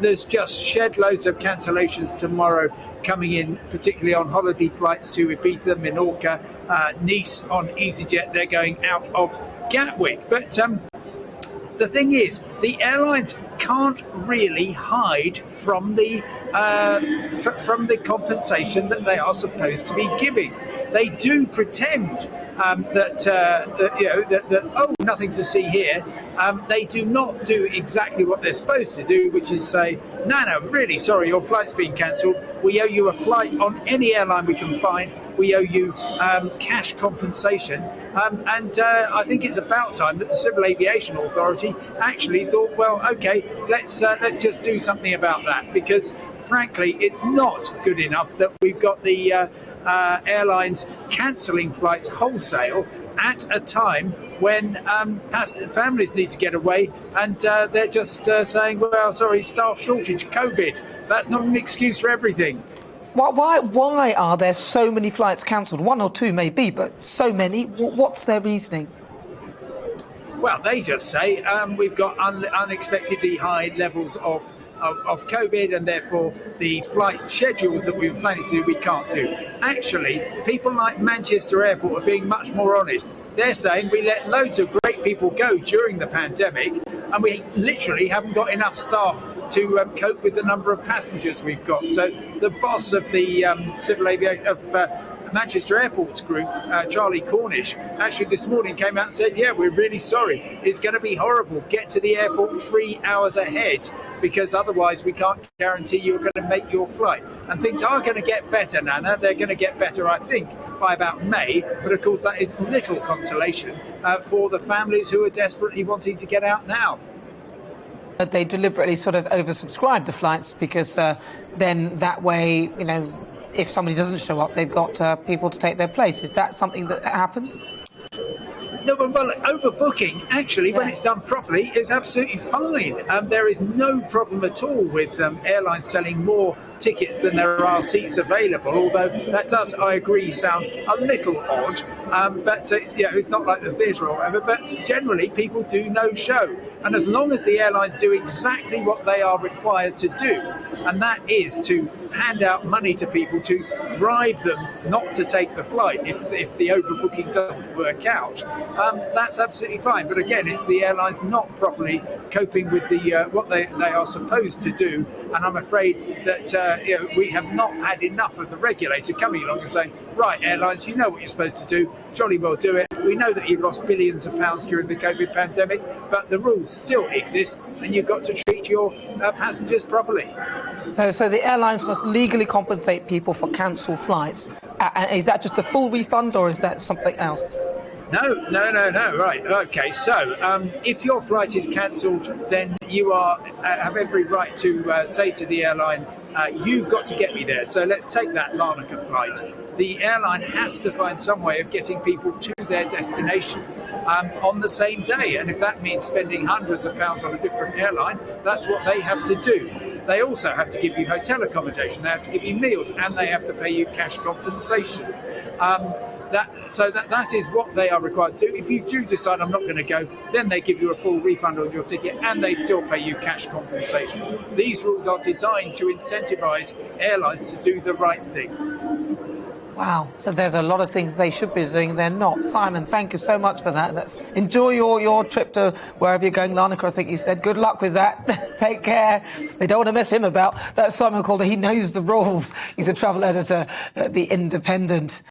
There's just shed loads of cancellations tomorrow coming in, particularly on holiday flights to Ibiza, Menorca, Nice on EasyJet. They're going out of Gatwick. But the thing is, the airlines can't really hide from the compensation that they are supposed to be giving. They do pretend that nothing to see here. They do not do exactly what they're supposed to do, which is say, no, really sorry, your flight's been cancelled. We owe you a flight on any airline we can find. We owe you cash compensation. And I think it's about time that the Civil Aviation Authority actually thought, well, OK, let's just do something about that, because frankly, it's not good enough that we've got the airlines cancelling flights wholesale at a time when families need to get away, and they're just saying, well, sorry, staff shortage, COVID. That's not an excuse for everything. Why are there so many flights cancelled? One or two maybe, but so many. What's their reasoning? Well, they just say we've got unexpectedly high levels of COVID, and therefore the flight schedules that we were planning to do, we can't do. Actually, people like Manchester Airport are being much more honest. They're saying we let loads of great people go during the pandemic, and we literally haven't got enough staff to cope with the number of passengers we've got. So the boss of the Civil Aviation of Manchester Airports Group, Charlie Cornish, actually this morning came out and said, yeah, we're really sorry. It's going to be horrible. Get to the airport 3 hours ahead, because otherwise we can't guarantee you're going to make your flight. And things are going to get better, Nana. They're going to get better, I think, by about May. But of course, that is little consolation for the families who are desperately wanting to get out now. They deliberately sort of oversubscribe the flights because then that way, if somebody doesn't show up, they've got people to take their place. Is that something that happens? No, well, overbooking, actually, when it's done properly, is absolutely fine. There is no problem at all with airlines selling more tickets than there are seats available, although that does, I agree, sound a little odd. But it's not like the theatre or whatever, but generally people do no show. And as long as the airlines do exactly what they are required to do, and that is to hand out money to people to bribe them not to take the flight if the overbooking doesn't work out, that's absolutely fine. But again, it's the airlines not properly coping with the what they are supposed to do, and I'm afraid that we have not had enough of the regulator coming along and saying, right, airlines, you know what you're supposed to do, jolly well do it. We know that you've lost billions of pounds during the COVID pandemic, but the rules still exist, and you've got to treat your passengers properly. So the airlines must legally compensate people for cancelled flights. Is that just a full refund, or is that something else? No. Right. OK, so if your flight is cancelled, then you have every right to say to the airline, you've got to get me there. So let's take that Larnaca flight. The airline has to find some way of getting people to their destination on the same day. And if that means spending hundreds of pounds on a different airline, that's what they have to do. They also have to give you hotel accommodation, they have to give you meals, and they have to pay you cash compensation. That is what they are required to do. If you do decide I'm not going to go, then they give you a full refund on your ticket, and they still pay you cash compensation. These rules are designed to incentivise airlines to do the right thing. Wow, so there's a lot of things they should be doing, they're not. Simon, thank you so much for that. Enjoy your trip to wherever you're going, Larnaca, I think you said. Good luck with that. Take care. They don't want to mess him about. That's Simon Calder. He knows the rules. He's a travel editor at The Independent.